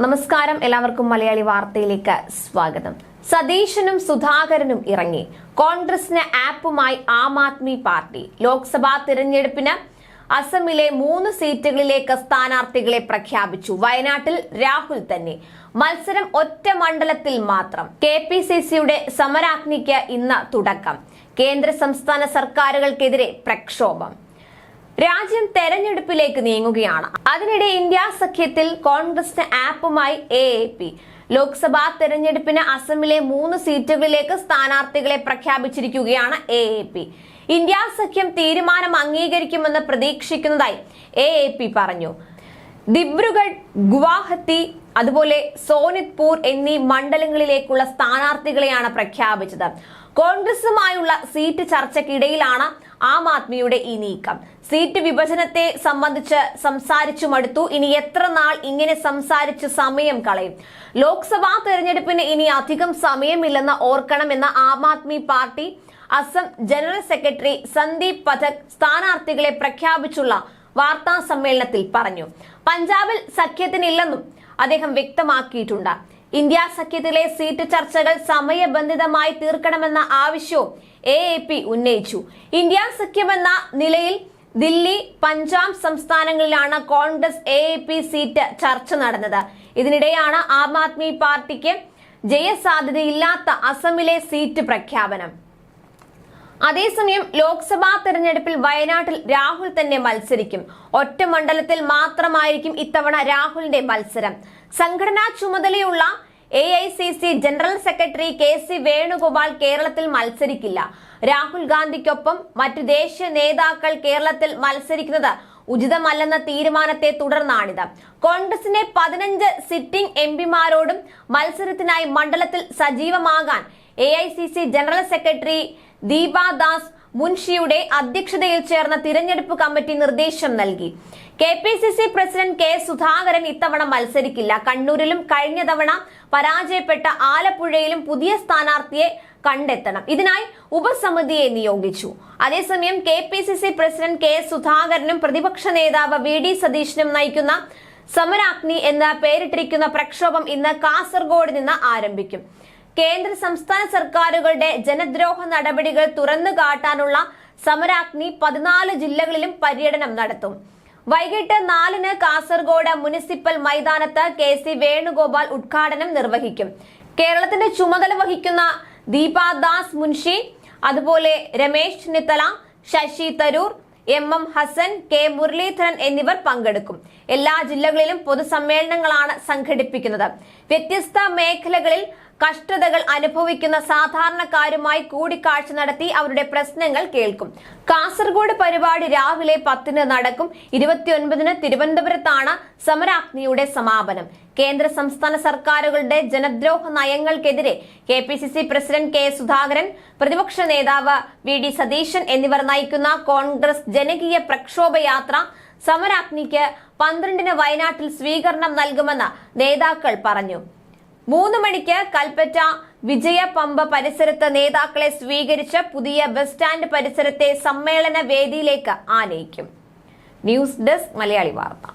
നമസ്കാരം, എല്ലാവർക്കും മലയാളി വാർത്തയിലേക്ക് സ്വാഗതം. സതീശനും സുധാകരനും ഇറങ്ങി. കോൺഗ്രസിന് ആപ്പുമായി ആം ആദ്മി പാർട്ടി. ലോക്സഭാ തിരഞ്ഞെടുപ്പിന് അസമിലെ 3 സീറ്റുകളിലേക്ക് സ്ഥാനാർത്ഥികളെ പ്രഖ്യാപിച്ചു. വയനാട്ടിൽ രാഹുൽ തന്നെ. മത്സരം ഒറ്റ മണ്ഡലത്തിൽ മാത്രം. KPCCയുടെ സമരാഗ്നിക്ക് ഇന്ന് തുടക്കം. കേന്ദ്ര സംസ്ഥാന സർക്കാരുകൾക്കെതിരെ പ്രക്ഷോഭം. രാജ്യം തെരഞ്ഞെടുപ്പിലേക്ക് നീങ്ങുകയാണ്. അതിനിടെ ഇന്ത്യ സഖ്യത്തിൽ കോൺഗ്രസിന് ആപ്പുമായി AAP. ലോക്സഭാ തെരഞ്ഞെടുപ്പിന് അസമിലെ 3 സീറ്റുകളിലേക്ക് സ്ഥാനാർത്ഥികളെ പ്രഖ്യാപിച്ചിരിക്കുകയാണ് AAP. ഇന്ത്യ സഖ്യം തീരുമാനം അംഗീകരിക്കുമെന്ന് പ്രതീക്ഷിക്കുന്നതായി AAP പറഞ്ഞു. ദിബ്രുഗഡ്, ഗുവാഹത്തി, അതുപോലെ സോനിത്പൂർ എന്നീ മണ്ഡലങ്ങളിലേക്കുള്ള സ്ഥാനാർത്ഥികളെയാണ് പ്രഖ്യാപിച്ചത്. കോൺഗ്രസുമായുള്ള സീറ്റ് ചർച്ചയ്ക്കിടയിലാണ് ആം ആദ്മിയുടെ ഈ നീക്കം. സീറ്റ് വിഭജനത്തെ സംബന്ധിച്ച് സംസാരിച്ചു മടുത്തു. ഇനി എത്ര നാൾ ഇങ്ങനെ സംസാരിച്ച് സമയം കളയും? ലോക്സഭാ തെരഞ്ഞെടുപ്പിന് ഇനി അധികം സമയമില്ലെന്ന് ഓർക്കണമെന്ന Aam Aadmi party Assam general secretary Sandeep Pathak സ്ഥാനാർത്ഥികളെ പ്രഖ്യാപിച്ചുള്ള വാർത്താ സമ്മേളനത്തിൽ പറഞ്ഞു. പഞ്ചാബിൽ സഖ്യത്തിനില്ലെന്നും അദ്ദേഹം വ്യക്തമാക്കിയിട്ടുണ്ട്. ഇന്ത്യ സഖ്യത്തിലെ സീറ്റ് ചർച്ചകൾ സമയബന്ധിതമായി തീർക്കണമെന്ന ആവശ്യവും AAP ഉന്നയിച്ചു. ഇന്ത്യ സഖ്യമെന്ന നിലയിൽ ദില്ലി, പഞ്ചാബ് സംസ്ഥാനങ്ങളിലാണ് കോൺഗ്രസ് AAP സീറ്റ് ചർച്ച നടന്നത്. ഇതിനിടെയാണ് ആം ആദ്മി പാർട്ടിക്ക് ജയസാധ്യതയില്ലാത്ത അസമിലെ സീറ്റ് പ്രഖ്യാപനം. അതേസമയം ലോക്സഭാ തെരഞ്ഞെടുപ്പിൽ വയനാട്ടിൽ രാഹുൽ തന്നെ മത്സരിക്കും. ഒറ്റ മണ്ഡലത്തിൽ മാത്രമായിരിക്കും ഇത്തവണ രാഹുലിന്റെ മത്സരം. സംഘടനാ ചുമതലയുള്ള AICC general secretary KC Venugopal കേരളത്തിൽ മത്സരിക്കില്ല. രാഹുൽ ഗാന്ധിക്കൊപ്പം മറ്റു ദേശീയ നേതാക്കൾ കേരളത്തിൽ മത്സരിക്കുന്നത് ഉചിതമല്ലെന്ന തീരുമാനത്തെ തുടർന്നാണിത്. കോൺഗ്രസിന്റെ 15 സിറ്റിംഗ് MPമാരോടും മത്സരത്തിനായി മണ്ഡലത്തിൽ സജീവമാകാൻ AICC ജനറൽ സെക്രട്ടറി ദീപാദാസ് മുൻഷിയുടെ അധ്യക്ഷതയിൽ ചേർന്ന തിരഞ്ഞെടുപ്പ് കമ്മിറ്റി നിർദ്ദേശം നൽകി. KPCC പ്രസിഡന്റ് K സുധാകരൻ ഇത്തവണ മത്സരിക്കില്ല. കണ്ണൂരിലും കഴിഞ്ഞ തവണ പരാജയപ്പെട്ട ആലപ്പുഴയിലും പുതിയ സ്ഥാനാർത്ഥിയെ കണ്ടെത്തണം. ഇതിനായി ഉപസമിതിയെ നിയോഗിച്ചു. അതേസമയം KPCC പ്രസിഡന്റ് K സുധാകരനും പ്രതിപക്ഷ നേതാവ് VD സതീശനും നയിക്കുന്ന സമരാഗ്നി എന്ന് പേരിട്ടിരിക്കുന്ന പ്രക്ഷോഭം ഇന്ന് കാസർഗോഡ് നിന്ന് ആരംഭിക്കും. കേന്ദ്ര സംസ്ഥാന സർക്കാരുകളുടെ ജനദ്രോഹ നടപടികൾ തുറന്നു കാട്ടാനുള്ള സമരാഗ്നി 14 ജില്ലകളിലും പര്യടനം നടത്തും. വൈകിട്ട് 4-ന് കാസർഗോഡ് മുനിസിപ്പൽ മൈതാനത്ത് KC വേണുഗോപാൽ ഉദ്ഘാടനം നിർവഹിക്കും. കേരളത്തിന്റെ ചുമതല വഹിക്കുന്ന ദീപാദാസ് മുൻഷി, അതുപോലെ രമേശ് ചെന്നിത്തല, ശശി തരൂർ, MM ഹസൻ, K മുരളീധരൻ എന്നിവർ പങ്കെടുക്കും. എല്ലാ ജില്ലകളിലും പൊതുസമ്മേളനങ്ങളാണ് സംഘടിപ്പിക്കുന്നത്. വ്യത്യസ്ത മേഖലകളിൽ കഷ്ടതകൾ അനുഭവിക്കുന്ന സാധാരണക്കാരുമായി കൂടിക്കാഴ്ച നടത്തി അവരുടെ പ്രശ്നങ്ങൾ കേൾക്കും. കാസർഗോഡ് പരിപാടി രാവിലെ 10-ന് നടക്കും. 29-ന് തിരുവനന്തപുരത്താണ് സമരാഗ്നിയുടെ സമാപനം. കേന്ദ്ര സംസ്ഥാന സർക്കാരുകളുടെ ജനദ്രോഹ നയങ്ങൾക്കെതിരെ KPCC പ്രസിഡന്റ് K സുധാകരൻ, പ്രതിപക്ഷ നേതാവ് VD സതീശൻ എന്നിവർ നയിക്കുന്ന കോൺഗ്രസ് ജനകീയ പ്രക്ഷോഭയാത്ര സമരാഗ്നിക്ക് 12-ന് വയനാട്ടിൽ സ്വീകരണം നൽകുമെന്ന് നേതാക്കൾ പറഞ്ഞു. 3 മണിക്ക് കൽപ്പറ്റ വിജയ പമ്പ പരിസരത്ത് നേതാക്കളെ സ്വീകരിച്ച് പുതിയ ബസ് സ്റ്റാൻഡ് പരിസരത്തെ സമ്മേളന വേദിയിലേക്ക് ആനയിക്കും. ന്യൂസ് ഡെസ്ക് മലയാളി വാർത്ത.